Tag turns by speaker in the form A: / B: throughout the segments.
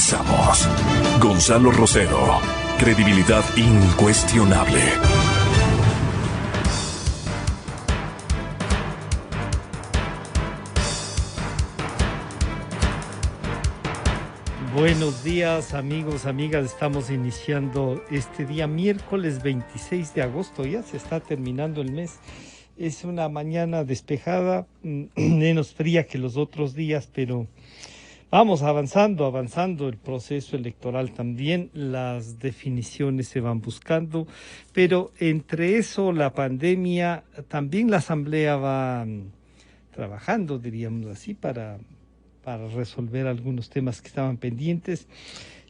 A: Comenzamos. Gonzalo Rosero, credibilidad incuestionable.
B: Buenos días, amigos, amigas. Estamos iniciando este día miércoles 26 de agosto. Ya se está terminando el mes. Es una mañana despejada, menos fría que los otros días, pero vamos avanzando. El proceso electoral también, las definiciones se van buscando, pero entre eso, la pandemia, también la Asamblea va trabajando, diríamos así, para resolver algunos temas que estaban pendientes.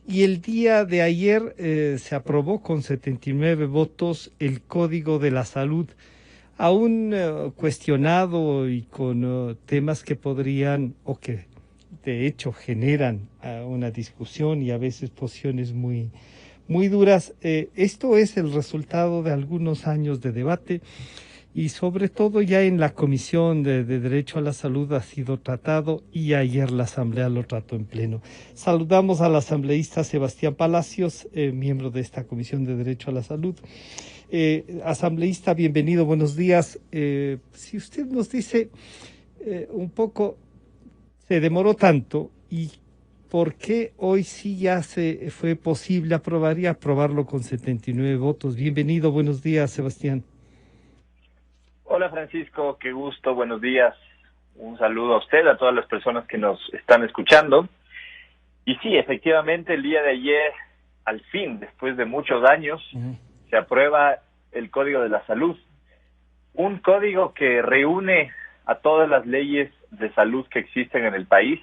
B: Y el día de ayer se aprobó con 79 votos el Código de la Salud, aún cuestionado y con temas que podrían, o que de hecho generan una discusión y a veces posiciones muy duras. Esto es el resultado de algunos años de debate. Y sobre todo ya en la Comisión de Derecho a la Salud ha sido tratado y ayer la Asamblea lo trató en pleno. Saludamos al asambleísta Sebastián Palacios, miembro de esta Comisión de Derecho a la Salud. Asambleísta, bienvenido, buenos días. Si usted nos dice un poco, se demoró tanto y por qué hoy sí ya se fue posible aprobar y aprobarlo con 79 votos. Bienvenido, buenos días, Sebastián.
C: Hola Francisco, qué gusto, buenos días. Un saludo a usted, a todas las personas que nos están escuchando. Y sí, efectivamente, el día de ayer, al fin, después de muchos años, se aprueba el Código de la Salud. Un código que reúne a todas las leyes de salud que existen en el país,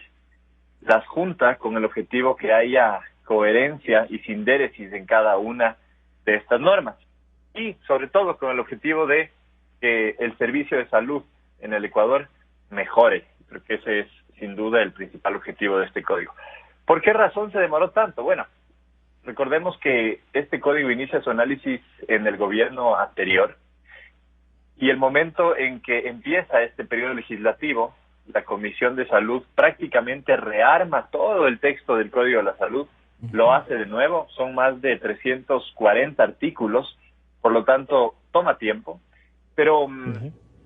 C: las junta con el objetivo que haya coherencia y sindéresis en cada una de estas normas. Y sobre todo con el objetivo de que el servicio de salud en el Ecuador mejore, porque ese es sin duda el principal objetivo de este código. ¿Por qué razón se demoró tanto? Bueno, recordemos que este código inicia su análisis en el gobierno anterior y el momento en que empieza este periodo legislativo, la Comisión de Salud prácticamente rearma todo el texto del Código de la Salud, lo hace de nuevo, son más de 340 artículos, por lo tanto toma tiempo. Pero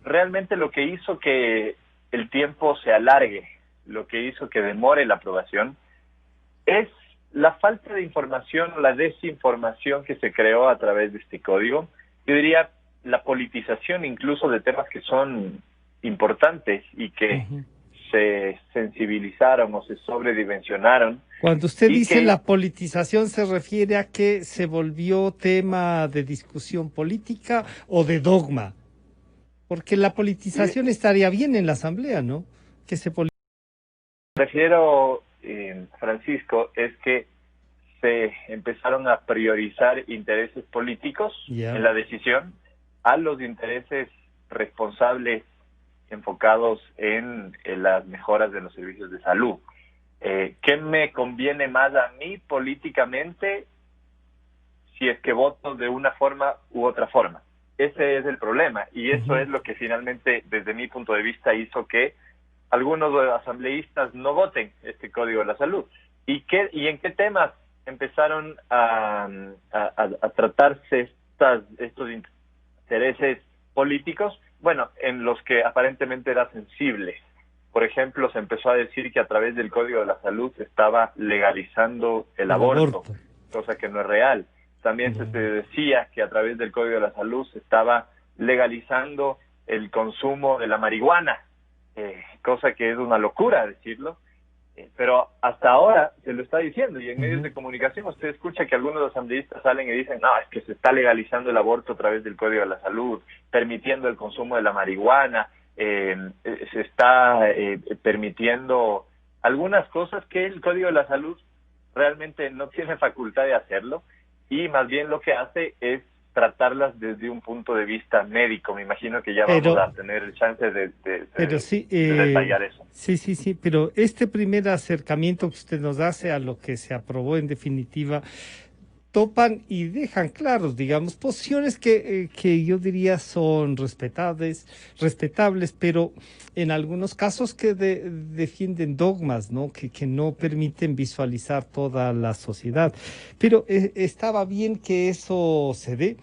C: realmente lo que hizo que el tiempo se alargue, lo que hizo que demore la aprobación, es la falta de información, la desinformación que se creó a través de este código. Yo diría la politización incluso de temas que son importantes y que se sensibilizaron o se sobredimensionaron.
B: Cuando usted dice la politización, ¿se refiere a que se volvió tema de discusión política o de dogma? Porque la politización estaría bien en la Asamblea, ¿no? Que se
C: refiero, Francisco, es que se empezaron a priorizar intereses políticos en la decisión a los intereses responsables enfocados en las mejoras de los servicios de salud. ¿Qué me conviene más a mí políticamente si es que voto de una forma u otra forma? Ese es el problema y eso es lo que finalmente, desde mi punto de vista, hizo que algunos asambleístas no voten este Código de la Salud. ¿Y en qué temas empezaron a tratarse estos intereses políticos? Bueno, en los que aparentemente era sensible. Por ejemplo, se empezó a decir que a través del Código de la Salud se estaba legalizando el aborto, cosa que no es real. También se decía que a través del Código de la Salud se estaba legalizando el consumo de la marihuana, cosa que es una locura decirlo, pero hasta ahora se lo está diciendo y en medios de comunicación usted escucha que algunos asambleístas salen y dicen, no, es que se está legalizando el aborto a través del Código de la Salud, permitiendo el consumo de la marihuana, se está permitiendo algunas cosas que el Código de la Salud realmente no tiene facultad de hacerlo y más bien lo que hace es tratarlas desde un punto de vista médico. Me imagino que ya vamos a tener el chance de detallar eso.
B: Sí, pero este primer acercamiento que usted nos hace a lo que se aprobó en definitiva topan y dejan claros, digamos, posiciones que yo diría son respetables, pero en algunos casos que defienden dogmas, ¿no? Que no permiten visualizar toda la sociedad. Pero estaba bien que eso se dé.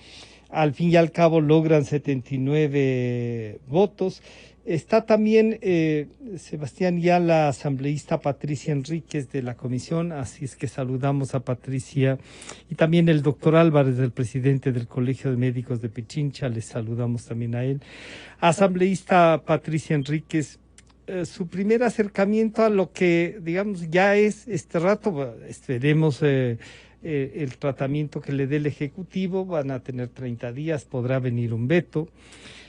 B: Al fin y al cabo logran 79 votos. Está también Sebastián ya la asambleísta Patricia Enríquez de la comisión, así es que saludamos a Patricia, y también el doctor Álvarez, el presidente del Colegio de Médicos de Pichincha, les saludamos también a él. Asambleísta Patricia Enríquez, su primer acercamiento a lo que, digamos, ya es este rato, esperemos el tratamiento que le dé el Ejecutivo, van a tener 30 días, podrá venir un veto.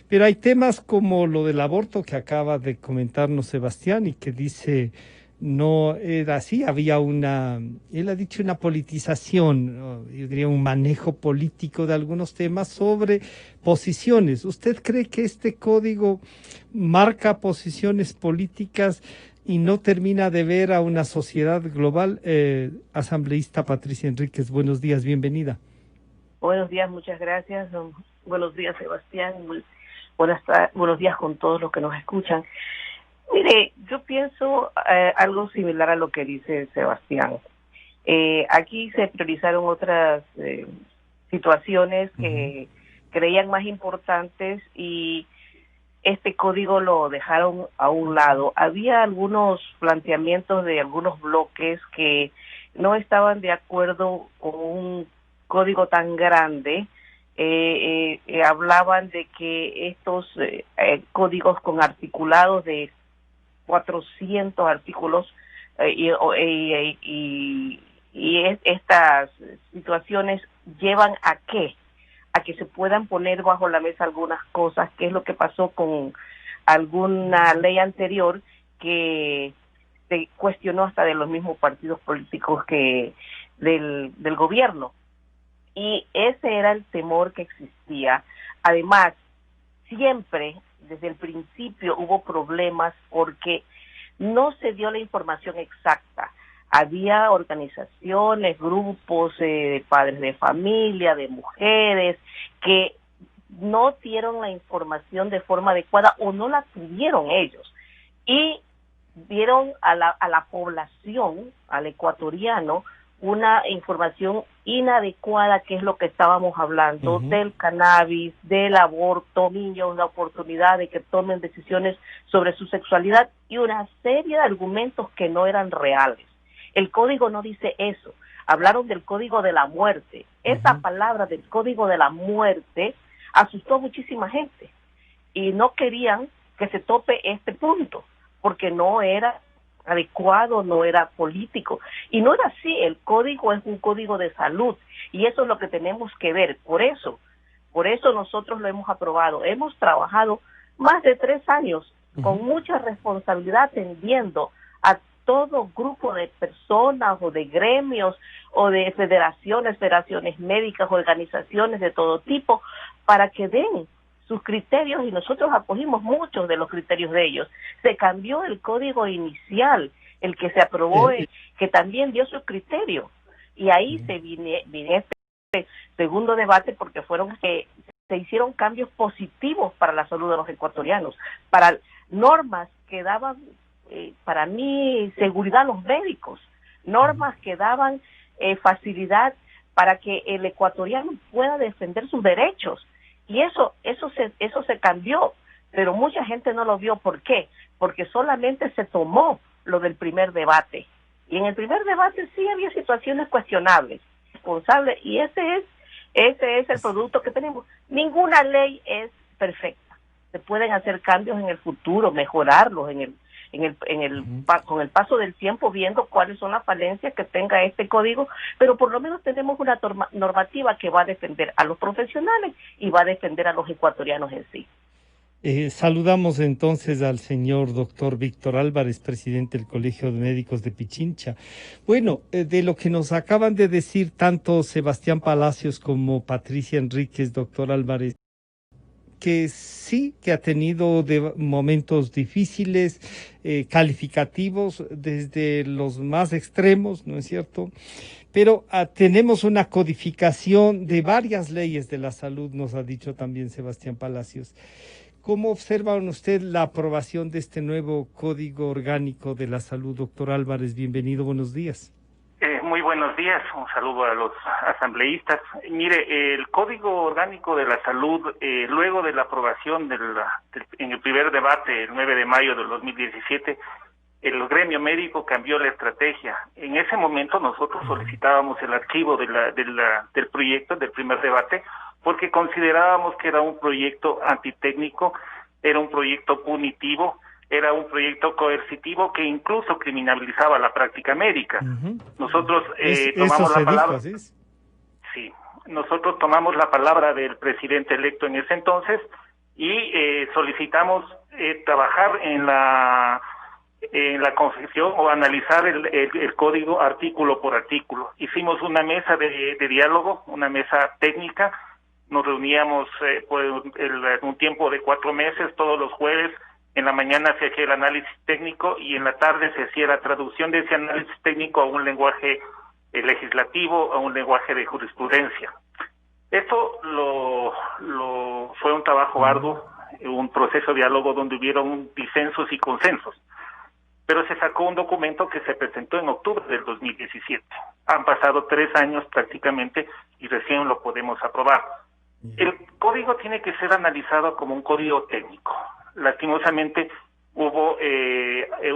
B: Pero hay temas como lo del aborto que acaba de comentarnos Sebastián y que dice no era así, había él ha dicho una politización, yo diría un manejo político de algunos temas sobre posiciones. ¿Usted cree que este código marca posiciones políticas y no termina de ver a una sociedad global? Asambleísta Patricia Enríquez, buenos días, bienvenida.
D: Buenos días, muchas gracias. Buenos días, Sebastián. Buenos días con todos los que nos escuchan. Mire, yo pienso algo similar a lo que dice Sebastián. Aquí se priorizaron otras situaciones que creían más importantes y este código lo dejaron a un lado. Había algunos planteamientos de algunos bloques que no estaban de acuerdo con un código tan grande. Hablaban de que estos códigos con articulados de 400 artículos estas situaciones llevan a qué? A que se puedan poner bajo la mesa algunas cosas, que es lo que pasó con alguna ley anterior que se cuestionó hasta de los mismos partidos políticos que del gobierno. Y ese era el temor que existía. Además, siempre, desde el principio, hubo problemas porque no se dio la información exacta. Había organizaciones, grupos de padres de familia, de mujeres, que no dieron la información de forma adecuada o no la tuvieron ellos. Y dieron a la población, al ecuatoriano, una información inadecuada, que es lo que estábamos hablando, del cannabis, del aborto, niños, la oportunidad de que tomen decisiones sobre su sexualidad y una serie de argumentos que no eran reales. El código no dice eso. Hablaron del código de la muerte. Esa palabra del código de la muerte asustó a muchísima gente y no querían que se tope este punto porque no era adecuado, no era político. Y no era así, el código es un código de salud y eso es lo que tenemos que ver. Por eso nosotros lo hemos aprobado. Hemos trabajado más de 3 años con mucha responsabilidad atendiendo a todo grupo de personas o de gremios o de federaciones médicas, organizaciones de todo tipo, para que den sus criterios y nosotros acogimos muchos de los criterios de ellos. Se cambió el código inicial, el que se aprobó, que también dio sus criterios. Y ahí se viene este segundo debate porque se hicieron cambios positivos para la salud de los ecuatorianos, para normas que daban, para mí, seguridad a los médicos, normas que daban facilidad para que el ecuatoriano pueda defender sus derechos. Y eso se cambió, pero mucha gente no lo vio. ¿Por qué? Porque solamente se tomó lo del primer debate. Y en el primer debate sí había situaciones cuestionables, responsables, y ese es el producto que tenemos. Ninguna ley es perfecta. Se pueden hacer cambios en el futuro, mejorarlos con el paso del tiempo, viendo cuáles son las falencias que tenga este código, pero por lo menos tenemos una normativa que va a defender a los profesionales y va a defender a los ecuatorianos en sí.
B: Saludamos entonces al señor doctor Víctor Álvarez, presidente del Colegio de Médicos de Pichincha. Bueno, de lo que nos acaban de decir tanto Sebastián Palacios como Patricia Enríquez, doctor Álvarez, que sí, que ha tenido momentos difíciles, calificativos, desde los más extremos, ¿no es cierto? Pero tenemos una codificación de varias leyes de la salud, nos ha dicho también Sebastián Palacios. ¿Cómo observan usted la aprobación de este nuevo Código Orgánico de la Salud? Doctor Álvarez, bienvenido, buenos días.
E: Muy buenos días, un saludo a los asambleístas. Mire, el Código Orgánico de la Salud, luego de la aprobación en el primer debate, el 9 de mayo del 2017, el gremio médico cambió la estrategia. En ese momento nosotros solicitábamos el archivo del proyecto, del primer debate, porque considerábamos que era un proyecto antitécnico, era un proyecto punitivo, era un proyecto coercitivo que incluso criminalizaba la práctica médica. Nosotros tomamos la palabra. Dijo, ¿sí? Sí, nosotros tomamos la palabra del presidente electo en ese entonces y solicitamos trabajar en la confección o analizar el código artículo por artículo. Hicimos una mesa de diálogo, una mesa técnica. Nos reuníamos en un tiempo de 4 meses, todos los jueves. En la mañana se hacía el análisis técnico y en la tarde se hacía la traducción de ese análisis técnico a un lenguaje legislativo, a un lenguaje de jurisprudencia. Esto fue un trabajo arduo, un proceso de diálogo donde hubieron disensos y consensos. Pero se sacó un documento que se presentó en octubre del 2017. Han pasado 3 años prácticamente y recién lo podemos aprobar. El código tiene que ser analizado como un código técnico. Lastimosamente hubo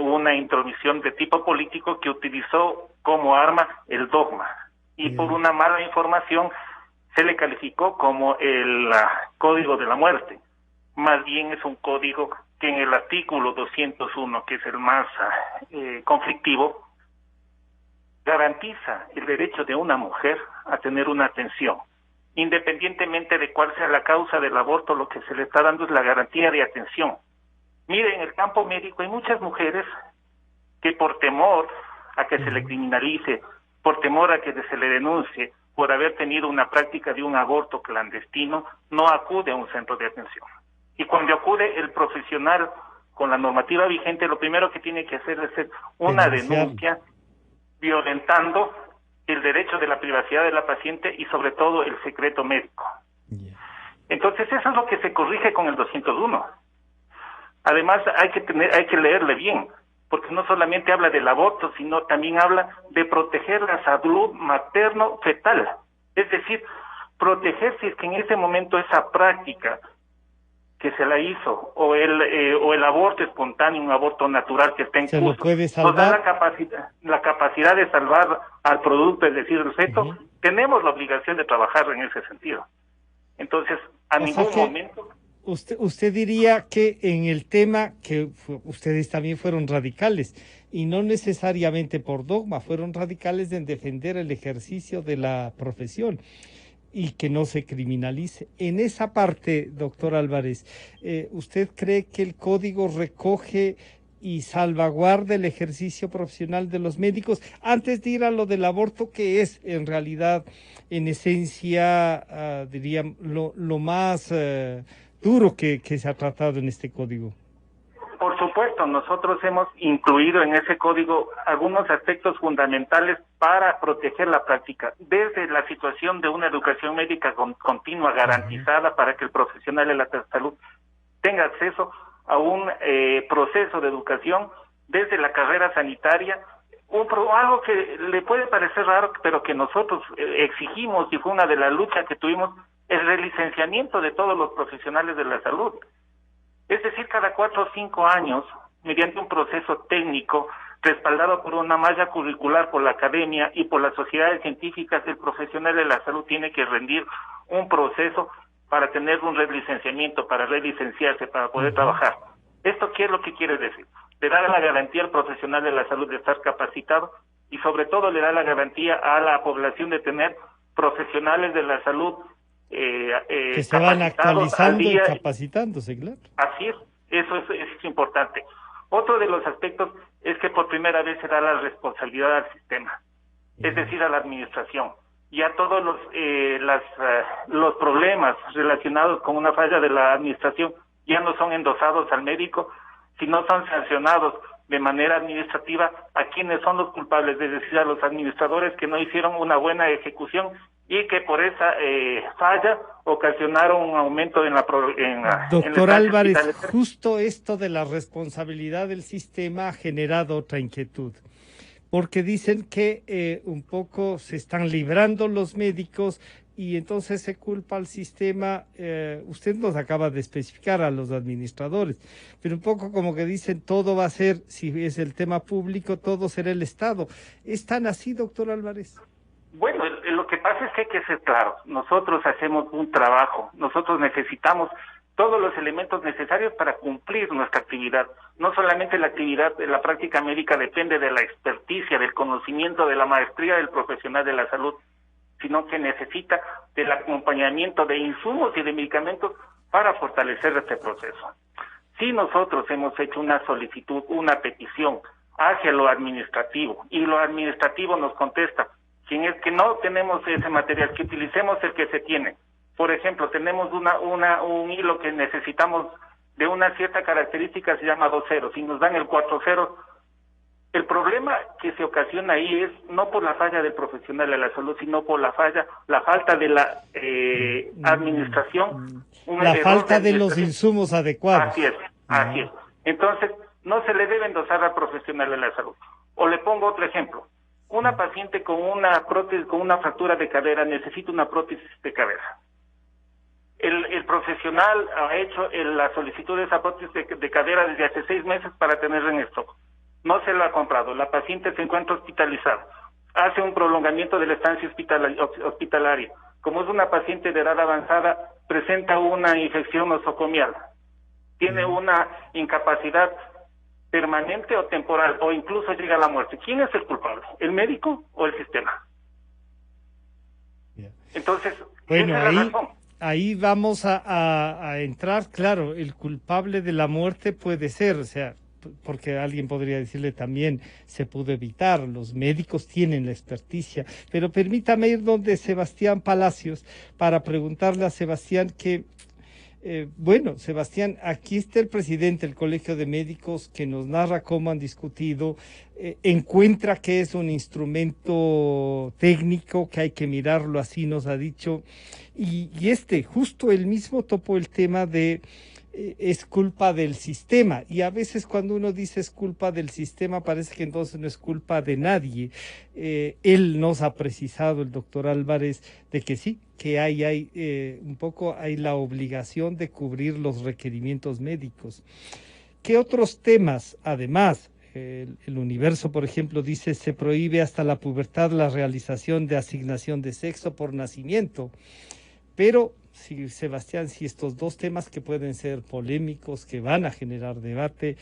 E: una intromisión de tipo político que utilizó como arma el dogma y por una mala información se le calificó como el código de la muerte. Más bien es un código que en el artículo 201, que es el más conflictivo, garantiza el derecho de una mujer a tener una atención. Independientemente de cuál sea la causa del aborto, lo que se le está dando es la garantía de atención. Mire, en el campo médico hay muchas mujeres que por temor a que se le criminalice, por temor a que se le denuncie, por haber tenido una práctica de un aborto clandestino, no acude a un centro de atención. Y cuando acude el profesional con la normativa vigente, lo primero que tiene que hacer es hacer una denuncia violentando el derecho de la privacidad de la paciente y sobre todo el secreto médico. Entonces eso es lo que se corrige con el 201. Además hay que leerle bien, porque no solamente habla del aborto, sino también habla de proteger la salud materno-fetal. Es decir, proteger si es que en ese momento esa práctica que se la hizo, o el aborto espontáneo, un aborto natural que está en curso, nos da la capacidad de salvar al producto, es decir, el feto. Tenemos la obligación de trabajar en ese sentido. Entonces, a ningún momento...
B: Usted diría que en el tema que ustedes también fueron radicales, y no necesariamente por dogma, fueron radicales en defender el ejercicio de la profesión y que no se criminalice. En esa parte, doctor Álvarez, ¿usted cree que el código recoge y salvaguarda el ejercicio profesional de los médicos? Antes de ir a lo del aborto, que es en realidad, en esencia, diría, lo más duro que se ha tratado en este código.
E: Por supuesto, nosotros hemos incluido en ese código algunos aspectos fundamentales para proteger la práctica, desde la situación de una educación médica continua garantizada para que el profesional de la salud tenga acceso a un proceso de educación desde la carrera sanitaria, algo que le puede parecer raro, pero que nosotros exigimos y fue una de las luchas que tuvimos, el relicenciamiento de todos los profesionales de la salud. Es decir, cada 4 o 5 años, mediante un proceso técnico, respaldado por una malla curricular por la academia y por las sociedades científicas, el profesional de la salud tiene que rendir un proceso para tener un relicenciamiento, para relicenciarse, para poder trabajar. ¿Esto qué es lo que quiere decir? Le da la garantía al profesional de la salud de estar capacitado y sobre todo le da la garantía a la población de tener profesionales de la salud
B: que se van actualizando y capacitándose, claro.
E: Así es, eso es importante. Otro de los aspectos es que por primera vez se da la responsabilidad al sistema, es decir, a la administración. ya todos los problemas relacionados con una falla de la administración ya no son endosados al médico, sino son sancionados de manera administrativa a quienes son los culpables, es decir, a los administradores que no hicieron una buena ejecución y que por esa falla ocasionaron un aumento en la
B: Doctor Álvarez, justo esto de la responsabilidad del sistema ha generado otra inquietud, porque dicen que un poco se están librando los médicos y entonces se culpa al sistema. Usted nos acaba de especificar a los administradores, pero un poco como que dicen todo va a ser, si es el tema público, todo será el Estado. ¿Es tan así, doctor Álvarez?
E: Bueno, lo que pasa es que hay que ser claro. Nosotros hacemos un trabajo, nosotros necesitamos todos los elementos necesarios para cumplir nuestra actividad. No solamente la actividad de la práctica médica depende de la experticia, del conocimiento, de la maestría del profesional de la salud, sino que necesita del acompañamiento de insumos y de medicamentos para fortalecer este proceso. Si nosotros hemos hecho una solicitud, una petición hacia lo administrativo, y lo administrativo nos contesta, quien es que no tenemos ese material, que utilicemos el que se tiene. Por ejemplo, tenemos un hilo que necesitamos de una cierta característica, se llama 2 ceros, y nos dan el 4 ceros. El problema que se ocasiona ahí es no por la falla del profesional de la salud, sino por la falta de la administración.
B: La falta de los insumos adecuados.
E: Así es. Entonces, no se le debe endosar al profesional de la salud. O le pongo otro ejemplo. Una paciente con una prótesis, con una fractura de cadera, necesita una prótesis de cabeza. El profesional ha hecho la solicitud de esa prótesis de cadera desde hace 6 meses para tenerla en stock. No se la ha comprado. La paciente se encuentra hospitalizada. Hace un prolongamiento de la estancia hospitalaria. Como es una paciente de edad avanzada, presenta una infección nosocomial. Tiene una incapacidad permanente o temporal, o incluso llega a la muerte. ¿Quién es el culpable? ¿El médico o el sistema? Entonces,
B: bueno, ahí vamos a entrar. Claro, el culpable de la muerte puede ser, o sea, porque alguien podría decirle también se pudo evitar, los médicos tienen la experticia, pero permítame ir donde Sebastián Palacios para preguntarle a Sebastián que bueno, Sebastián, aquí está el presidente del Colegio de Médicos que nos narra cómo han discutido, encuentra que es un instrumento técnico, que hay que mirarlo así, nos ha dicho, y justo él mismo topó el tema de es culpa del sistema, y a veces cuando uno dice es culpa del sistema parece que entonces no es culpa de nadie. Él nos ha precisado, el doctor Álvarez, de que sí, que hay un poco hay la obligación de cubrir los requerimientos médicos. ¿Qué otros temas? Además, el Universo, por ejemplo, dice se prohíbe hasta la pubertad la realización de asignación de sexo por nacimiento, pero sí, Sebastián, si estos dos temas que pueden ser polémicos, que van a generar debate,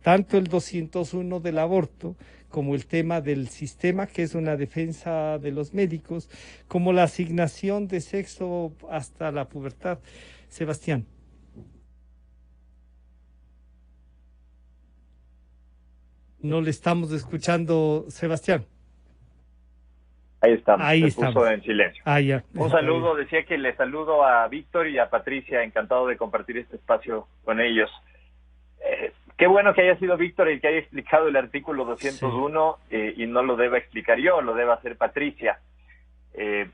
B: tanto el 201 del aborto, como el tema del sistema, que es una defensa de los médicos, como la asignación de sexo hasta la pubertad. Sebastián. No le estamos escuchando, Sebastián.
C: Ahí estamos,
B: Ahí
C: se
B: estamos.
C: puso en silencio.
B: Ya.
C: Un saludo, decía que le saludo a Víctor y a Patricia, encantado de compartir este espacio con ellos. Qué bueno que haya sido Víctor el que haya explicado el artículo 201, sí. Y no lo deba explicar yo, lo deba hacer Patricia,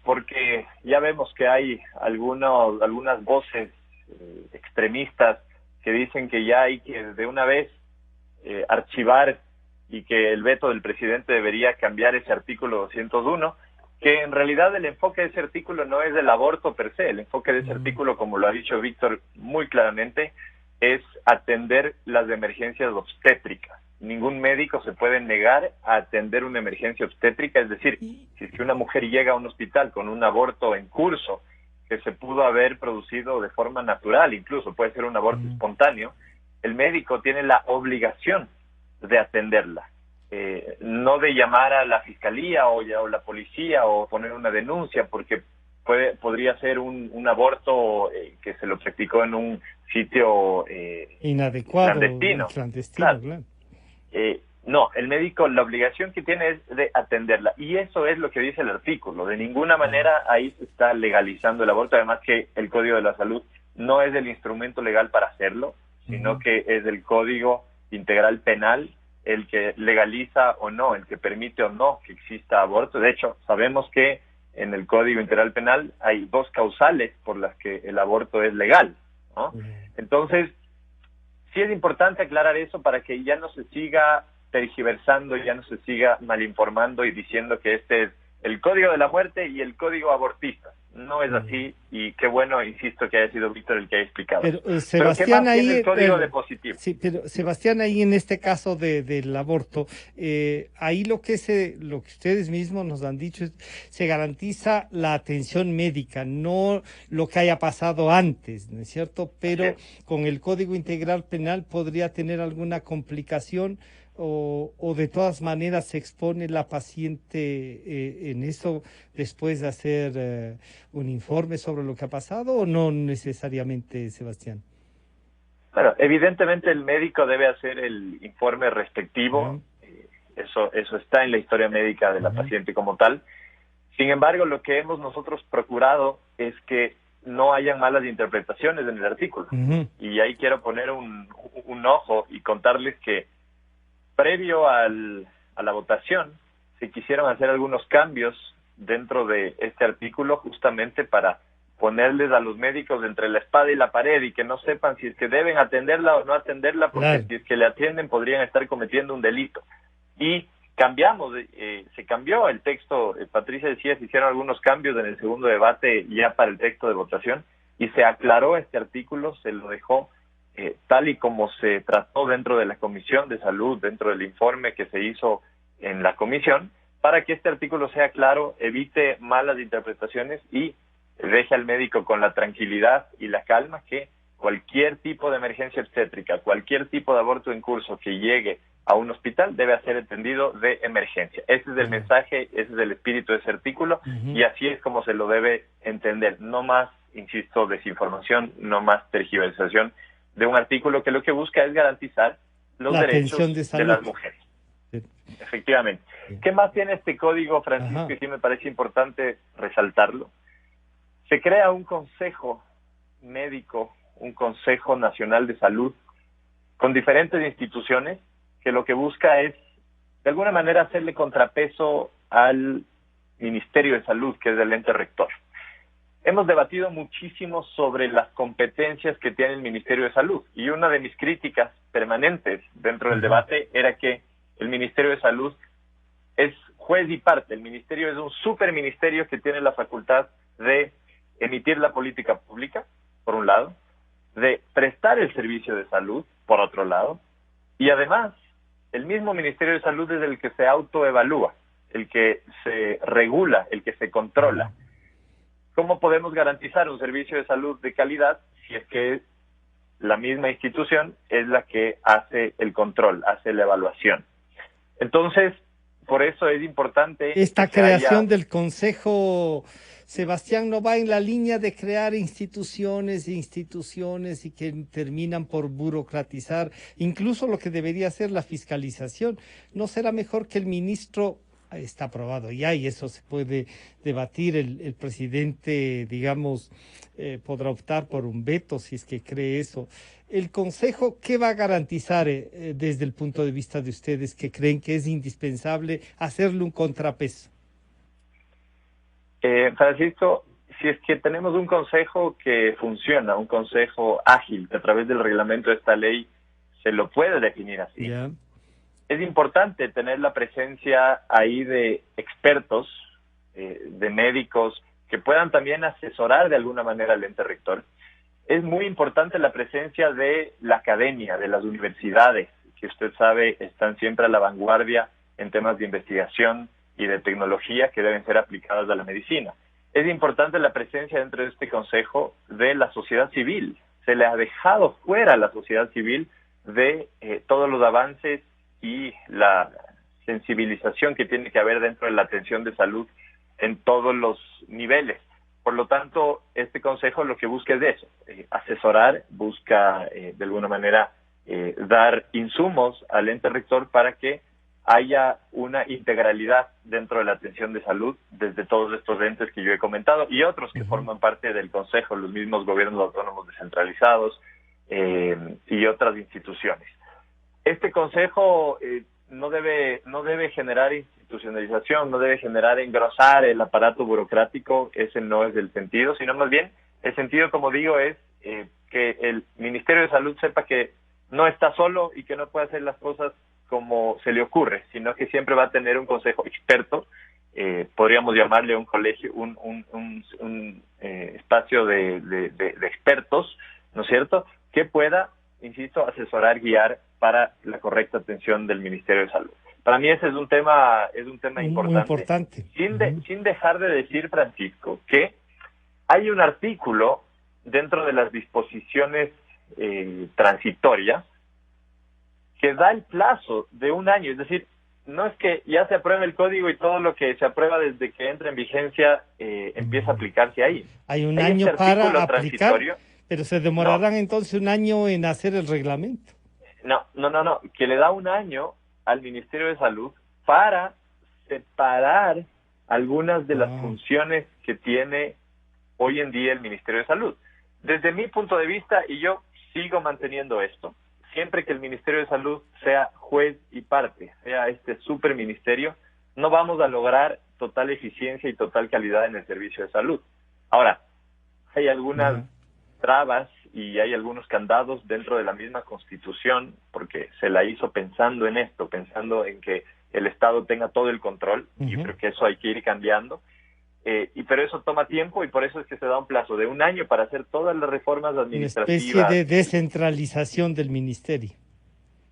C: porque ya vemos que hay algunas voces extremistas que dicen que ya hay que de una vez archivar y que el veto del presidente debería cambiar ese artículo 201, que en realidad el enfoque de ese artículo no es del aborto per se, el enfoque de ese artículo, como lo ha dicho Víctor muy claramente, es atender las emergencias obstétricas. Ningún médico se puede negar a atender una emergencia obstétrica, es decir, si es que una mujer llega a un hospital con un aborto en curso, que se pudo haber producido de forma natural, incluso puede ser un aborto espontáneo, el médico tiene la obligación de atenderla, no de llamar a la fiscalía o la policía o poner una denuncia, porque podría ser un aborto que se lo practicó en un sitio
B: inadecuado,
C: clandestino.
B: Claro.
C: No, el médico la obligación que tiene es de atenderla, y eso es lo que dice el artículo. De ninguna manera ahí se está legalizando el aborto, además que el Código de la Salud no es el instrumento legal para hacerlo, sino que es el Código Integral Penal el que legaliza o no, el que permite o no que exista aborto. De hecho, sabemos que en el Código Integral Penal hay 2 causales por las que el aborto es legal, ¿no? Entonces, sí es importante aclarar eso para que ya no se siga tergiversando, ya no se siga malinformando y diciendo que este es el código de la muerte y el código abortista. No es así, y qué bueno, insisto, que haya sido Víctor el que haya explicado.
B: Pero Sebastián,
C: ¿qué más tiene el código de positivo?
B: Sí, pero Sebastián, ahí en este caso del aborto, ahí lo que ustedes mismos nos han dicho es, se garantiza la atención médica, no lo que haya pasado antes, ¿no es cierto? Pero con el Código Integral Penal podría tener alguna complicación, o de todas maneras se expone la paciente en eso después de hacer un informe sobre lo que ha pasado, o no necesariamente, Sebastián.
C: Bueno, evidentemente el médico debe hacer el informe respectivo. Eso está en la historia médica de la paciente como tal. Sin embargo, lo que hemos nosotros procurado es que no hayan malas interpretaciones en el artículo. Y ahí quiero poner un ojo y contarles que previo a la votación se quisieron hacer algunos cambios dentro de este artículo, justamente para ponerles a los médicos entre la espada y la pared y que no sepan si es que deben atenderla o no atenderla, porque si es que le atienden podrían estar cometiendo un delito. Y se cambió el texto. Patricia decía, se hicieron algunos cambios en el segundo debate ya para el texto de votación, y se aclaró este artículo, se lo dejó tal y como se trató dentro de la Comisión de Salud, dentro del informe que se hizo en la comisión, para que este artículo sea claro, evite malas interpretaciones y deje al médico con la tranquilidad y la calma que cualquier tipo de emergencia obstétrica, cualquier tipo de aborto en curso que llegue a un hospital debe ser atendido de emergencia. Ese es el mensaje, ese es el espíritu de ese artículo, y así es como se lo debe entender. No más, insisto, desinformación, no más tergiversación de un artículo que lo que busca es garantizar los derechos de las mujeres. Efectivamente. ¿Qué más tiene este código, Francisco? Que sí me parece importante resaltarlo. Se crea un consejo médico, un Consejo Nacional de Salud, con diferentes instituciones, que lo que busca es, de alguna manera, hacerle contrapeso al Ministerio de Salud, que es el ente rector. Hemos debatido muchísimo sobre las competencias que tiene el Ministerio de Salud, y una de mis críticas permanentes dentro del debate era que el Ministerio de Salud es juez y parte. El ministerio es un superministerio que tiene la facultad de emitir la política pública, por un lado, de prestar el servicio de salud, por otro lado, y además, el mismo Ministerio de Salud es el que se autoevalúa, el que se regula, el que se controla. ¿Cómo podemos garantizar un servicio de salud de calidad si es que la misma institución es la que hace el control, hace la evaluación? Entonces, por eso es importante...
B: Esta creación del Consejo, Sebastián, no va en la línea de crear instituciones y que terminan por burocratizar incluso lo que debería ser la fiscalización. ¿No será mejor que el ministro... Está aprobado ya y eso se puede debatir, el presidente, digamos, podrá optar por un veto si es que cree eso? El Consejo, ¿qué va a garantizar desde el punto de vista de ustedes que creen que es indispensable hacerle un contrapeso?
C: Francisco, si es que tenemos un consejo que funciona, un consejo ágil, que a través del reglamento de esta ley se lo puede definir así.
B: Yeah.
C: Es importante tener la presencia ahí de expertos, de médicos, que puedan también asesorar de alguna manera al ente rector. Es muy importante la presencia de la academia, de las universidades, que usted sabe están siempre a la vanguardia en temas de investigación y de tecnología que deben ser aplicadas a la medicina. Es importante la presencia dentro de este consejo de la sociedad civil. Se le ha dejado fuera a la sociedad civil de todos los avances y la sensibilización que tiene que haber dentro de la atención de salud en todos los niveles. Por lo tanto, este consejo lo que busca es eso, asesorar, busca de alguna manera dar insumos al ente rector para que haya una integralidad dentro de la atención de salud desde todos estos entes que yo he comentado y otros que forman parte del Consejo, los mismos gobiernos autónomos descentralizados y otras instituciones. Este Consejo no debe generar institucionalización, no debe generar engrosar el aparato burocrático, ese no es el sentido, sino más bien el sentido, como digo, es que el Ministerio de Salud sepa que no está solo y que no puede hacer las cosas como se le ocurre, sino que siempre va a tener un consejo experto, podríamos llamarle un colegio, un espacio de expertos, ¿no es cierto?, que pueda, insisto, asesorar, guiar para la correcta atención del Ministerio de Salud. Para mí ese es un tema importante. Sin dejar de decir, Francisco, que hay un artículo dentro de las disposiciones transitorias que da el plazo de 1 año, es decir, no es que ya se apruebe el código y todo lo que se aprueba desde que entra en vigencia empieza a aplicarse ahí.
B: Hay un año para aplicar, pero se demorarán entonces 1 año en hacer el reglamento.
C: No, que le da 1 año al Ministerio de Salud para separar algunas de las funciones que tiene hoy en día el Ministerio de Salud. Desde mi punto de vista, y yo sigo manteniendo esto, siempre que el Ministerio de Salud sea juez y parte, sea este superministerio, no vamos a lograr total eficiencia y total calidad en el servicio de salud. Ahora, hay algunas trabas y hay algunos candados dentro de la misma Constitución, porque se la hizo pensando en esto, pensando en que el Estado tenga todo el control, y creo que eso hay que ir cambiando. Pero eso toma tiempo y por eso es que se da un plazo de 1 año para hacer todas las reformas administrativas.
B: Una especie de descentralización del ministerio.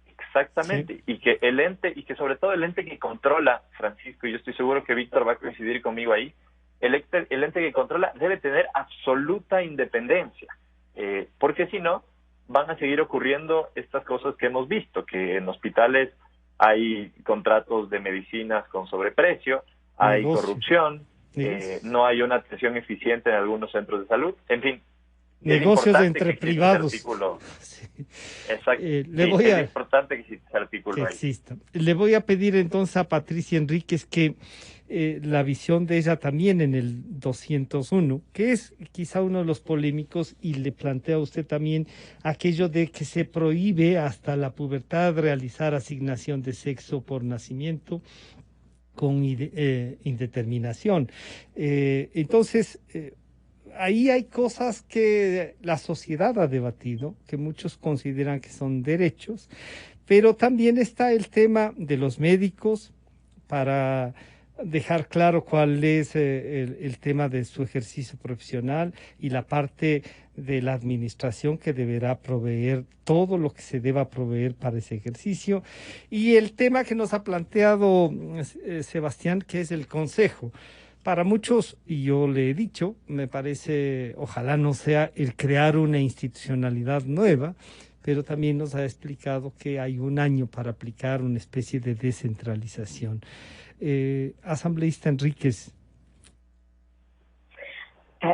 C: Exactamente, sí. Y que sobre todo el ente que controla, Francisco, y yo estoy seguro que Víctor va a coincidir conmigo ahí, el ente que controla debe tener absoluta independencia, porque si no, van a seguir ocurriendo estas cosas que hemos visto, que en hospitales hay contratos de medicinas con sobreprecio, hay corrupción, no hay una atención eficiente en algunos centros de salud, en fin.
B: Negocios entre privados.
C: Sí. Exacto. Es importante que exista ese artículo ahí.
B: Le voy a pedir entonces a Patricia Enríquez que la visión de ella también en el 201, que es quizá uno de los polémicos, y le plantea a usted también aquello de que se prohíbe hasta la pubertad realizar asignación de sexo por nacimiento con indeterminación. Entonces, ahí hay cosas que la sociedad ha debatido, que muchos consideran que son derechos, pero también está el tema de los médicos, para dejar claro cuál es el tema de su ejercicio profesional, y la parte de la administración que deberá proveer todo lo que se deba proveer para ese ejercicio, y el tema que nos ha planteado Sebastián, que es el consejo. Para muchos, y yo le he dicho, me parece, ojalá no sea el crear una institucionalidad nueva, pero también nos ha explicado que hay 1 año para aplicar una especie de descentralización. Asambleísta Enríquez.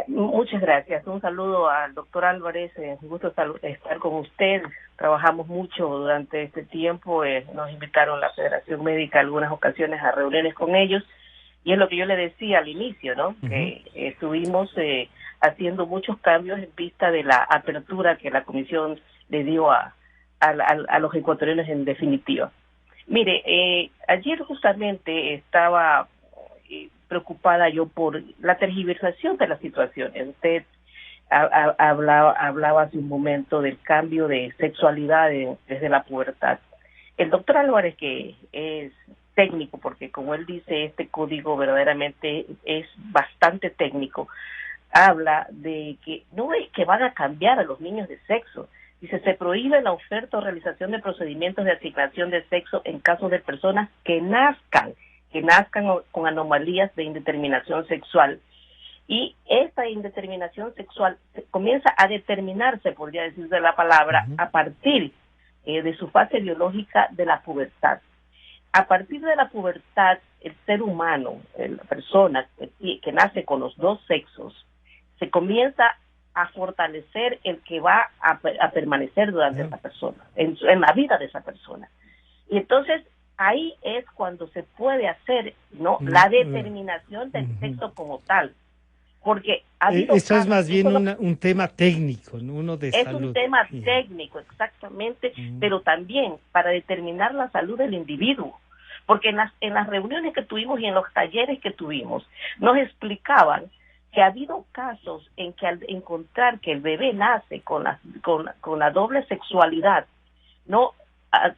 D: Muchas gracias. Un saludo al doctor Álvarez. Un gusto estar con usted. Trabajamos mucho durante este tiempo. Nos invitaron la Federación Médica algunas ocasiones a reuniones con ellos. Y es lo que yo le decía al inicio, ¿no? Que estuvimos haciendo muchos cambios en vista de la apertura que la Comisión le dio a los ecuatorianos en definitiva. Mire, ayer justamente estaba preocupada yo por la tergiversación de las situaciones. Usted hablaba hace un momento del cambio de sexualidad desde la pubertad. El doctor Álvarez, que es técnico, porque como él dice, este código verdaderamente es bastante técnico, habla de que no es que van a cambiar a los niños de sexo. Dice, se prohíbe la oferta o realización de procedimientos de asignación de sexo en caso de personas que nazcan con anomalías de indeterminación sexual. Y esta indeterminación sexual comienza a determinarse, podría decirse la palabra, a partir de su fase biológica de la pubertad. A partir de la pubertad, el ser humano, la persona que nace con los 2 sexos, se comienza a fortalecer el que va a permanecer durante esa persona, en la vida de esa persona. Y entonces ahí es cuando se puede hacer, ¿no?, la determinación del sexo como tal. Porque
B: eso es más bien un tema técnico, ¿no? Uno de salud.
D: Es un tema técnico, exactamente, pero también para determinar la salud del individuo. Porque en las reuniones que tuvimos y en los talleres que tuvimos, nos explicaban que ha habido casos en que al encontrar que el bebé nace con la doble sexualidad, no,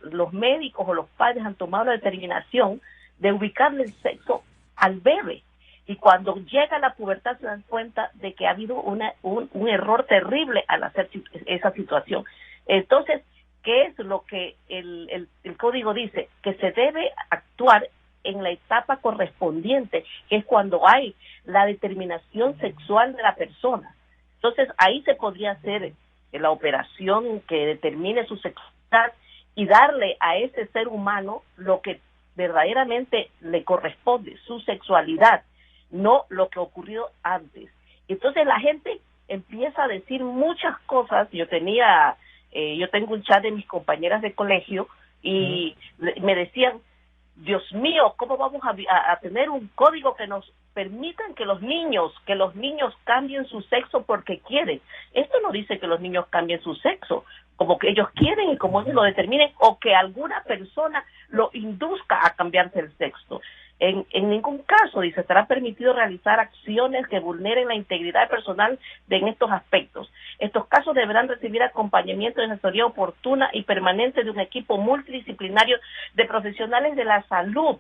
D: los médicos o los padres han tomado la determinación de ubicarle el sexo al bebé. Y cuando llega la pubertad se dan cuenta de que ha habido un error terrible al hacer esa situación. Entonces, ¿qué es lo que el código dice? Que se debe actuar en la etapa correspondiente, que es cuando hay la determinación sexual de la persona. Entonces, ahí se podría hacer la operación que determine su sexualidad y darle a ese ser humano lo que verdaderamente le corresponde, su sexualidad, no lo que ocurrió antes. Entonces la gente empieza a decir muchas cosas. Yo tengo un chat de mis compañeras de colegio y me decían, Dios mío, ¿cómo vamos a tener un código que nos permitan que los niños cambien su sexo porque quieren? Esto no dice que los niños cambien su sexo como que ellos quieren y como ellos lo determinen, o que alguna persona lo induzca a cambiarse el sexo. En ningún caso, dice, estará permitido realizar acciones que vulneren la integridad personal en estos aspectos. Estos casos deberán recibir acompañamiento de asesoría oportuna y permanente de un equipo multidisciplinario de profesionales de la salud.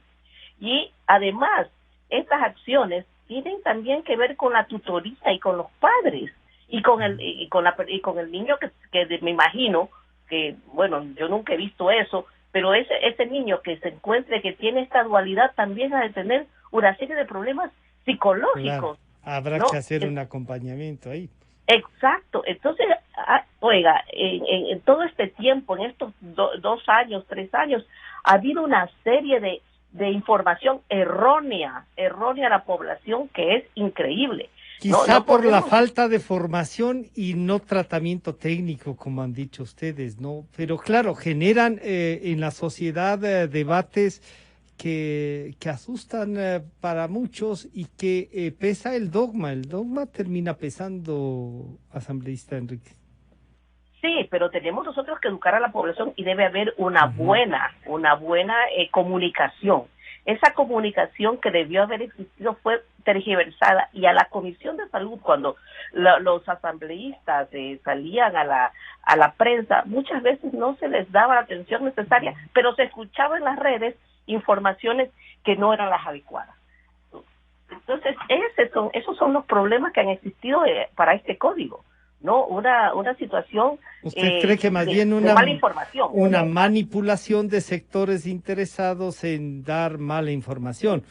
D: Y además, estas acciones tienen también que ver con la tutoría y con los padres y con el niño que me imagino que, bueno, yo nunca he visto eso, pero ese niño que se encuentre que tiene esta dualidad también ha de tener una serie de problemas psicológicos.
B: Claro, habrá que hacer un acompañamiento ahí.
D: Exacto. Entonces, oiga, en todo este tiempo, en estos 2 años, 3 años, ha habido una serie de información errónea a la población que es increíble.
B: Quizá por la falta de formación y no tratamiento técnico, como han dicho ustedes, ¿no? Pero claro, generan en la sociedad debates que asustan para muchos y que pesa el dogma. El dogma termina pesando, asambleísta Enrique.
D: Sí, pero tenemos nosotros que educar a la población y debe haber una buena comunicación. Esa comunicación que debió haber existido fue tergiversada, y a la Comisión de Salud, cuando los asambleístas salían a la prensa, muchas veces no se les daba la atención necesaria, pero se escuchaba en las informaciones que no eran las adecuadas. Entonces, esos son los problemas que han existido para este código, ¿no? Una situación.
B: ¿Usted cree que más bien una
D: mala información,
B: una manipulación de sectores interesados en dar mala información?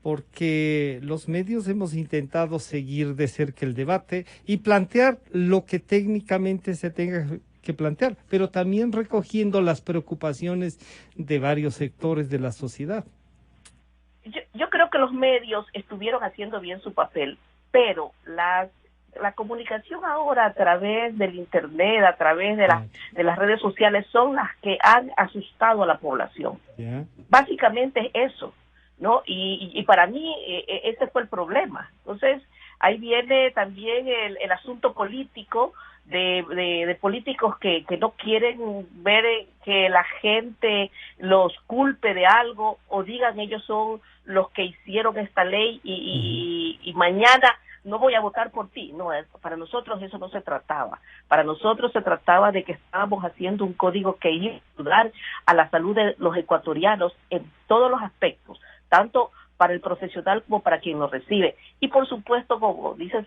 B: Porque los medios hemos intentado seguir de cerca el debate y plantear lo que técnicamente se tenga que plantear, pero también recogiendo las preocupaciones de varios sectores de la sociedad.
D: Yo creo que los medios estuvieron haciendo bien su papel, pero la comunicación ahora a través del internet, a través de las redes sociales, son las que han asustado a la población.
B: Yeah.
D: Básicamente eso, ¿no? Y para mí ese fue el problema. Entonces, ahí viene también el asunto político de políticos que no quieren ver que la gente los culpe de algo o digan ellos son los que hicieron esta ley y mañana no voy a votar por ti. No, para nosotros eso no se trataba. Para nosotros se trataba de que estábamos haciendo un código que iba a ayudar a la salud de los ecuatorianos en todos los aspectos, tanto para el profesional como para quien lo recibe. Y por supuesto, como dice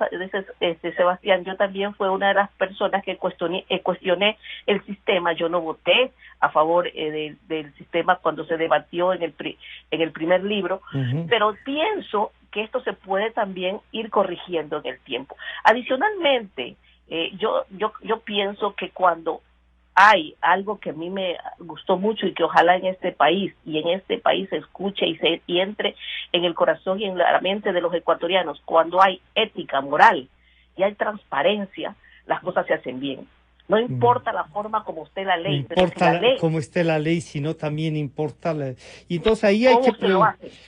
D: Sebastián, yo también fui una de las personas que cuestioné el sistema. Yo no voté a favor del sistema cuando se debatió en el primer libro, pero pienso que esto se puede también ir corrigiendo en el tiempo. Adicionalmente, yo pienso que cuando hay algo que a mí me gustó mucho y que ojalá en este país se escuche y entre en el corazón y en la mente de los ecuatorianos, cuando hay ética, moral y hay transparencia, las cosas se hacen bien. No importa la forma como esté la ley.
B: No importa cómo esté la ley, sino también importa Y entonces ahí hay que...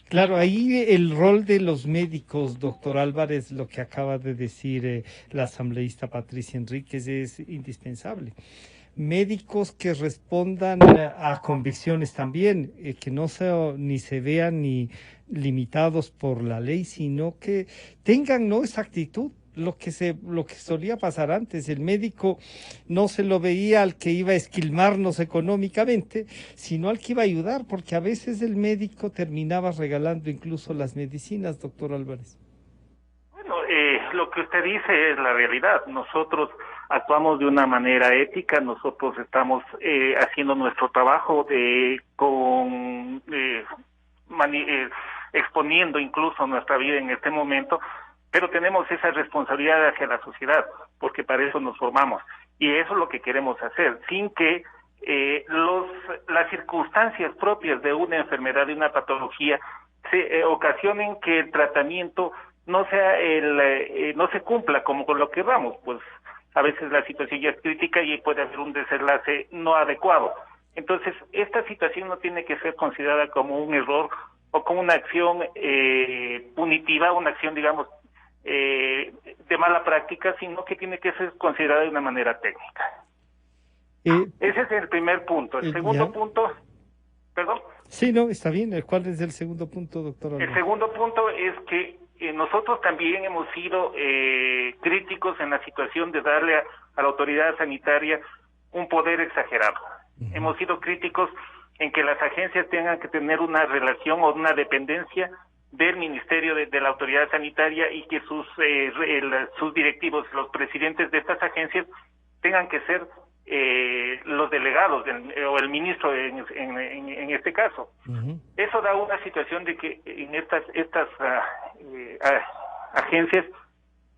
B: Claro, ahí el rol de los médicos, doctor Álvarez, lo que acaba de decir la asambleísta Patricia Enríquez, es indispensable. Médicos que respondan a convicciones también, que no ni se vean ni limitados por la ley, sino que tengan esa actitud. Lo que solía pasar antes, el médico no se lo veía al que iba a esquilmarnos económicamente, sino al que iba a ayudar, porque a veces el médico terminaba regalando incluso las medicinas, doctor Álvarez.
E: Bueno, lo que usted dice es la realidad. Nosotros actuamos de una manera ética, nosotros estamos haciendo nuestro trabajo exponiendo incluso nuestra vida en este momento, pero tenemos esa responsabilidad hacia la sociedad, porque para eso nos formamos, y eso es lo que queremos hacer, sin que las circunstancias propias de una enfermedad, de una patología, se ocasionen que el tratamiento no se cumpla como con lo que vamos, pues a veces la situación ya es crítica y puede haber un desenlace no adecuado. Entonces, esta situación no tiene que ser considerada como un error o como una acción punitiva, una acción, digamos, de mala práctica, sino que tiene que ser considerada de una manera técnica. Ese es el primer punto. El segundo punto, perdón.
B: Sí, no, está bien. ¿Cuál es el segundo punto, doctor?
E: El segundo punto es que nosotros también hemos sido críticos en la situación de darle a la autoridad sanitaria un poder exagerado. Hemos sido críticos en que las agencias tengan que tener una relación o una dependencia del Ministerio de la Autoridad Sanitaria y que sus directivos, los presidentes de estas agencias, tengan que ser los delegados o el ministro en este caso. Eso da una situación de que en estas agencias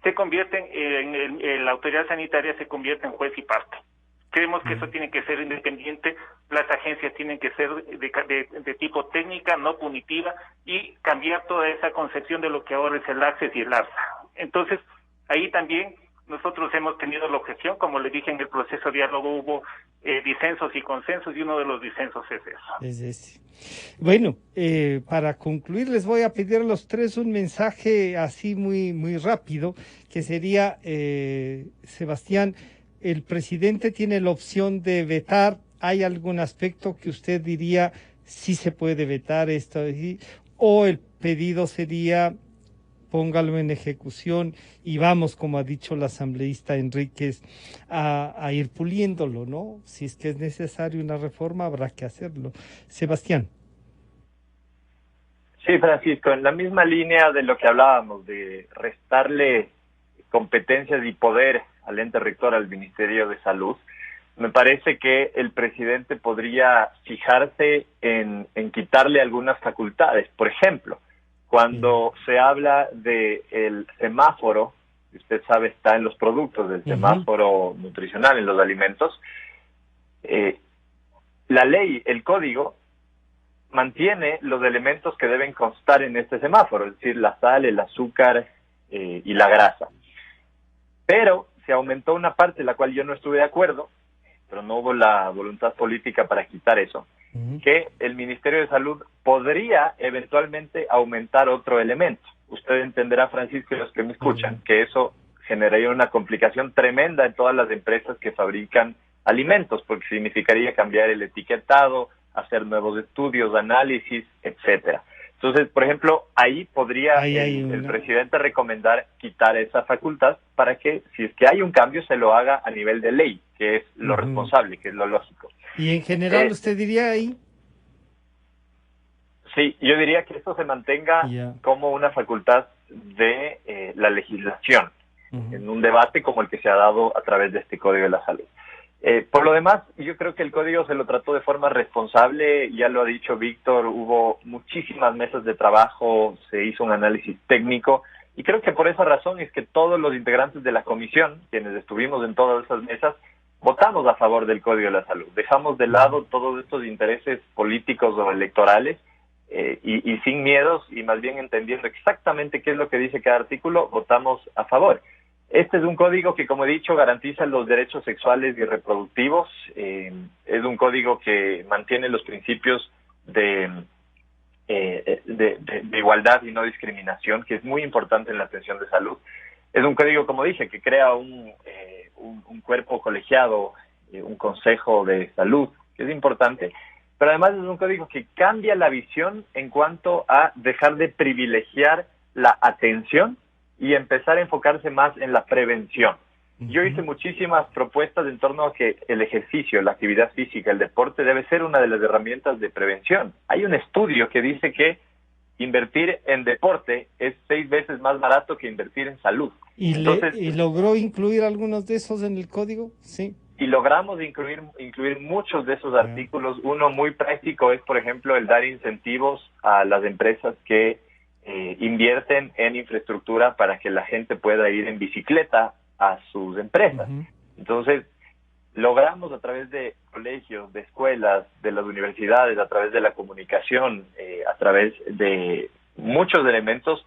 E: se convierten en la autoridad sanitaria se convierte en juez y parte. Creemos que eso tiene que ser independiente, las agencias tienen que ser de tipo técnica, no punitiva, y cambiar toda esa concepción de lo que ahora es el ACCES y el ARSA. Entonces, ahí también nosotros hemos tenido la objeción, como le dije, en el proceso de diálogo hubo disensos y consensos, y uno de los disensos es eso.
B: Es ese. Bueno, para concluir les voy a pedir a los tres un mensaje así muy, muy rápido, que sería, Sebastián, el presidente tiene la opción de vetar. ¿Hay algún aspecto que usted diría sí se puede vetar esto? O el pedido sería póngalo en ejecución y vamos, como ha dicho la asambleísta Enríquez, a ir puliéndolo, ¿no? Si es que es necesario una reforma, habrá que hacerlo. Sebastián.
C: Sí, Francisco, en la misma línea de lo que hablábamos, de restarle competencias y poder al ente rector, al Ministerio de Salud, me parece que el presidente podría fijarse en quitarle algunas facultades. Por ejemplo, cuando se habla de el semáforo, usted sabe, está en los productos del semáforo nutricional, en los alimentos, la ley, el código, mantiene los elementos que deben constar en este semáforo, es decir, la sal, el azúcar y la grasa. Pero se aumentó una parte, la cual yo no estuve de acuerdo, pero no hubo la voluntad política para quitar eso, que el Ministerio de Salud podría eventualmente aumentar otro elemento. Usted entenderá, Francisco, y los que me escuchan, que eso generaría una complicación tremenda en todas las empresas que fabrican alimentos, porque significaría cambiar el etiquetado, hacer nuevos estudios, análisis, etcétera. Entonces, por ejemplo, ahí podría el presidente recomendar quitar esa facultad para que, si es que hay un cambio, se lo haga a nivel de ley, que es lo responsable, que es lo lógico.
B: ¿Y en general usted diría ahí?
C: Sí, yo diría que esto se mantenga como una facultad de la legislación, en un debate como el que se ha dado a través de este Código de la Salud. Por lo demás, yo creo que el código se lo trató de forma responsable, ya lo ha dicho Víctor, hubo muchísimas mesas de trabajo, se hizo un análisis técnico, y creo que por esa razón es que todos los integrantes de la comisión, quienes estuvimos en todas esas mesas, votamos a favor del Código de la Salud. Dejamos de lado todos estos intereses políticos o electorales, y sin miedos, y más bien entendiendo exactamente qué es lo que dice cada artículo, votamos a favor. Este es un código que, como he dicho, garantiza los derechos sexuales y reproductivos. Es un código que mantiene los principios de igualdad y no discriminación, que es muy importante en la atención de salud. Es un código, como dije, que crea un cuerpo colegiado, un consejo de salud, que es importante, pero además es un código que cambia la visión en cuanto a dejar de privilegiar la atención y empezar a enfocarse más en la prevención. Yo hice muchísimas propuestas en torno a que el ejercicio, la actividad física, el deporte debe ser una de las herramientas de prevención. Hay un estudio que dice que invertir en deporte es 6 veces más barato que invertir en salud.
B: ¿Y logró incluir algunos de esos en el código? Sí.
C: Y logramos incluir muchos de esos artículos. Uno muy práctico es, por ejemplo, el dar incentivos a las empresas que invierten en infraestructura para que la gente pueda ir en bicicleta a sus empresas. Entonces, logramos a través de colegios, de escuelas, de las universidades, a través de la comunicación, a través de muchos elementos,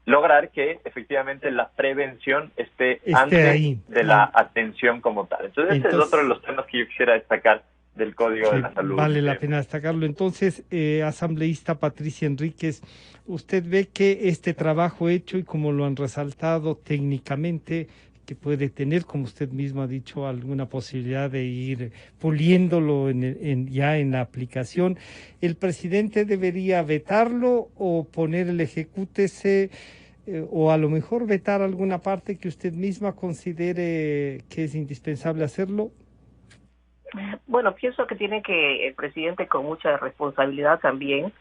C: lograr que efectivamente la prevención esté antes
B: ahí,
C: de la atención como tal. Entonces, este es otro de los temas que yo quisiera destacar del Código de la Salud.
B: Vale la pena destacarlo. Entonces, asambleísta Patricia Enríquez, ¿usted ve que este trabajo hecho y como lo han resaltado técnicamente, que puede tener, como usted mismo ha dicho, alguna posibilidad de ir puliéndolo ya en la aplicación, el presidente debería vetarlo o poner el ejecútese o a lo mejor vetar alguna parte que usted misma considere que es indispensable hacerlo?
D: Bueno, pienso que tiene que el presidente, con mucha responsabilidad también,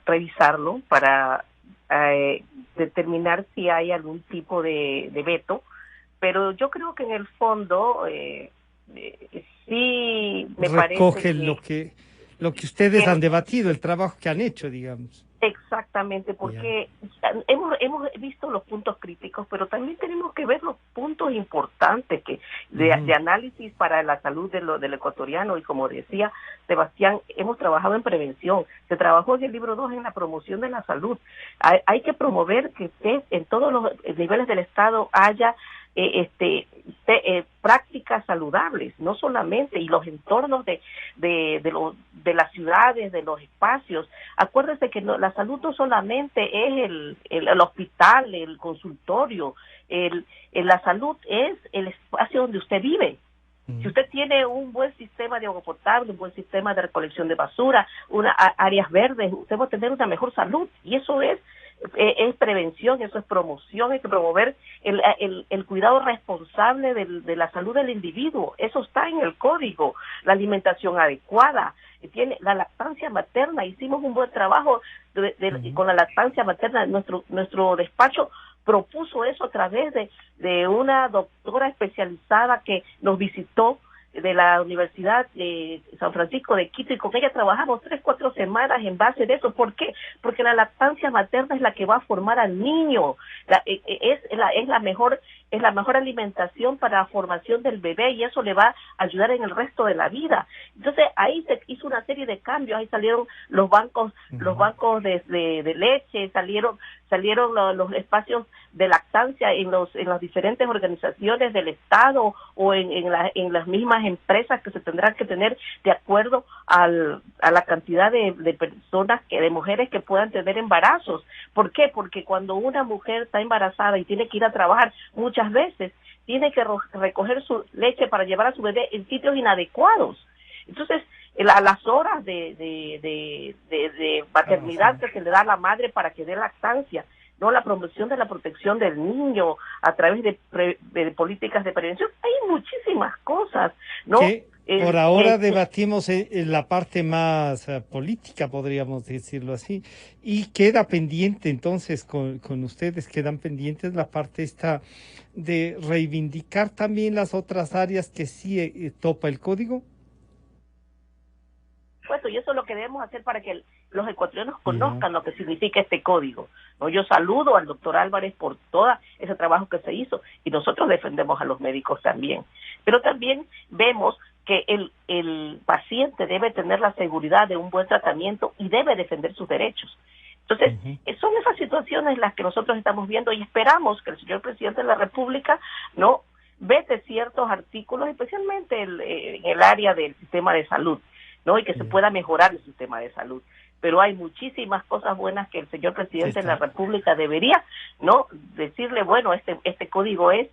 D: revisarlo para determinar si hay algún tipo de veto, pero yo creo que en el fondo sí me
B: recoge
D: parece
B: lo que ustedes han debatido, el trabajo que han hecho, digamos.
D: Exactamente, porque hemos visto los puntos críticos, pero también tenemos que ver los puntos importantes de análisis para la salud del ecuatoriano. Y como decía Sebastián, hemos trabajado en prevención, se trabajó en el libro 2 en la promoción de la salud. Hay que promover que en todos los niveles del Estado haya prácticas saludables, no solamente, y los entornos de las ciudades, de los espacios. Acuérdese que la salud no solamente es el hospital, el consultorio, la salud es el espacio donde usted vive. Si usted tiene un buen sistema de agua potable, un buen sistema de recolección de basura, áreas verdes, usted va a tener una mejor salud, y eso es prevención, eso es promoción. Hay que promover el cuidado responsable de la salud del individuo. Eso está en el código. La alimentación adecuada, tiene la lactancia materna. Hicimos un buen trabajo con la lactancia materna. Nuestro despacho propuso eso a través de una doctora especializada que nos visitó de la Universidad de San Francisco de Quito, y con ella trabajamos 3-4 semanas en base de eso. ¿Por qué? Porque la lactancia materna es la que va a formar al niño, es la mejor alimentación para la formación del bebé, y eso le va a ayudar en el resto de la vida. Entonces ahí se hizo una serie de cambios, ahí salieron los bancos de leche, salieron los espacios de lactancia en las diferentes organizaciones del Estado o en las mismas empresas que se tendrán que tener de acuerdo a la cantidad de personas, de mujeres que puedan tener embarazos. ¿Por qué? Porque cuando una mujer está embarazada y tiene que ir a trabajar, muchas veces tiene que recoger su leche para llevar a su bebé en sitios inadecuados. Entonces, las horas de maternidad que se le da a la madre para que dé lactancia, no la promoción de la protección del niño a través de políticas de prevención, hay muchísimas cosas, ¿no?
B: Por ahora debatimos en la parte más política, podríamos decirlo así, y queda pendiente entonces con ustedes, quedan pendientes la parte esta de reivindicar también las otras áreas que sí topa el código.
D: Pues, y eso es lo que debemos hacer para que los ecuatorianos conozcan lo que significa este código, ¿no? Yo saludo al doctor Álvarez por todo ese trabajo que se hizo, y nosotros defendemos a los médicos también, pero también vemos que el paciente debe tener la seguridad de un buen tratamiento y debe defender sus derechos. Entonces, son esas situaciones las que nosotros estamos viendo y esperamos que el señor presidente de la República no vete ciertos artículos, especialmente en el área del sistema de salud, ¿no? Y que se pueda mejorar el sistema de salud. Pero hay muchísimas cosas buenas que el señor presidente de la República debería, ¿no? Decirle, bueno, este código es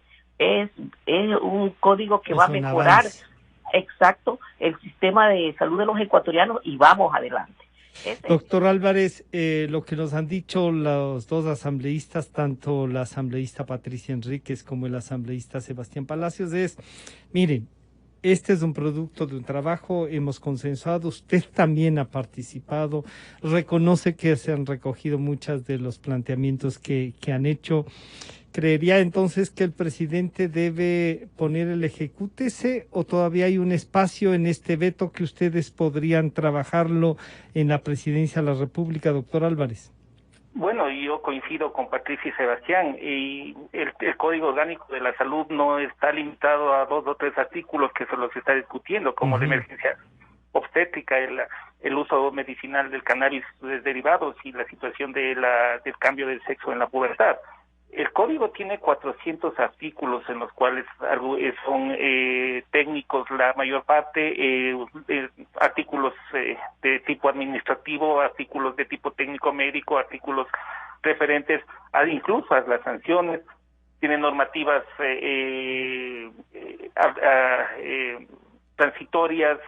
D: un código que va a mejorar, exacto, el sistema de salud de los ecuatorianos y vamos adelante.
B: Doctor Álvarez, lo que nos han dicho los dos asambleístas, tanto la asambleísta Patricia Enríquez como el asambleísta Sebastián Palacios, es, miren, este es un producto de un trabajo, hemos consensuado, usted también ha participado, reconoce que se han recogido muchos de los planteamientos que han hecho. ¿Creería entonces que el presidente debe poner el ejecútese o todavía hay un espacio en este veto que ustedes podrían trabajarlo en la presidencia de la República, doctor Álvarez?
E: Bueno, yo coincido con Patricia y Sebastián, y el Código Orgánico de la Salud no está limitado a 2 o 3 artículos que se los está discutiendo, como la emergencia obstétrica, el uso medicinal del cannabis derivados y la situación del cambio del sexo en la pubertad. El código tiene 400 artículos en los cuales son técnicos la mayor parte, artículos de tipo administrativo, artículos de tipo técnico médico, artículos referentes incluso a las sanciones, tiene normativas transitorias,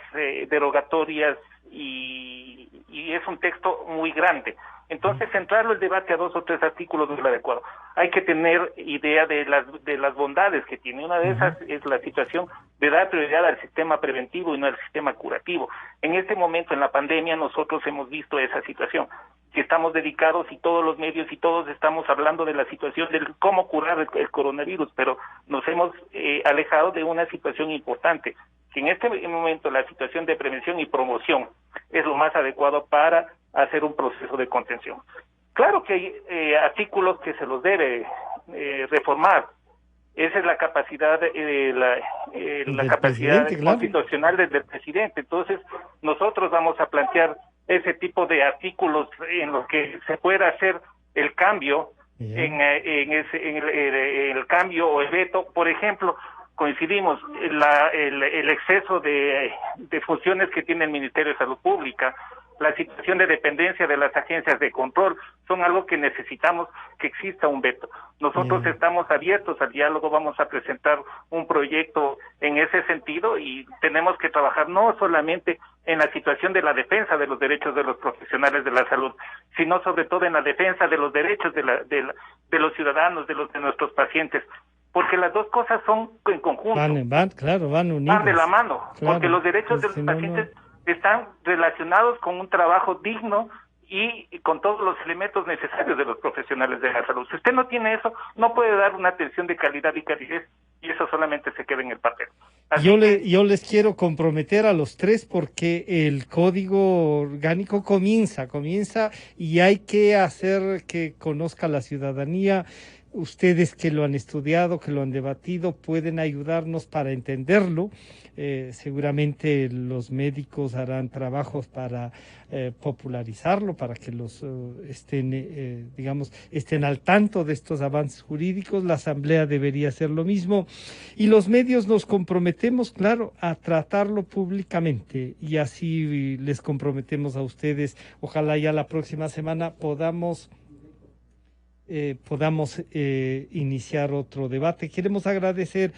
E: derogatorias y es un texto muy grande. Entonces, centrarlo el debate a 2 o 3 artículos no es lo adecuado. Hay que tener idea de las bondades que tiene. Una de esas es la situación de dar prioridad al sistema preventivo y no al sistema curativo. En este momento, en la pandemia, nosotros hemos visto esa situación, que estamos dedicados y todos los medios y todos estamos hablando de la situación de cómo curar el coronavirus, pero nos hemos alejado de una situación importante, que en este momento la situación de prevención y promoción es lo más adecuado para hacer un proceso de contención. Claro que hay artículos que se los debe reformar. Esa es la capacidad la capacidad constitucional del presidente. Entonces, nosotros vamos a plantear ese tipo de artículos en los que se pueda hacer el cambio, en el cambio o el veto. Por ejemplo, coincidimos el exceso de funciones que tiene el Ministerio de Salud Pública, la situación de dependencia de las agencias de control, son algo que necesitamos que exista un veto. Nosotros estamos abiertos al diálogo, vamos a presentar un proyecto en ese sentido y tenemos que trabajar no solamente en la situación de la defensa de los derechos de los profesionales de la salud, sino sobre todo en la defensa de los derechos de los ciudadanos, de nuestros pacientes, porque las dos cosas son en conjunto.
B: Van unidas.
E: Van de la mano, porque los derechos de los pacientes están relacionados con un trabajo digno y con todos los elementos necesarios de los profesionales de la salud. Si usted no tiene eso, no puede dar una atención de calidad y calidez, y eso solamente se queda en el papel.
B: Yo les quiero comprometer a los 3 porque el código orgánico comienza y hay que hacer que conozca la ciudadanía. Ustedes que lo han estudiado, que lo han debatido, pueden ayudarnos para entenderlo. Seguramente los médicos harán trabajos para popularizarlo, para que los estén al tanto de estos avances jurídicos. La Asamblea debería hacer lo mismo y los medios nos comprometemos, claro, a tratarlo públicamente y así les comprometemos a ustedes. Ojalá ya la próxima semana podamos iniciar otro debate. Queremos agradecer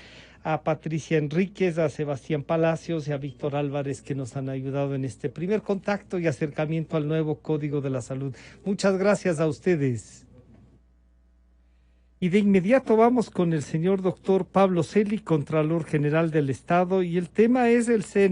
B: a Patricia Enríquez, a Sebastián Palacios y a Víctor Álvarez que nos han ayudado en este primer contacto y acercamiento al nuevo Código de la Salud. Muchas gracias a ustedes. Y de inmediato vamos con el señor doctor Pablo Celi, Contralor General del Estado, y el tema es el CNE.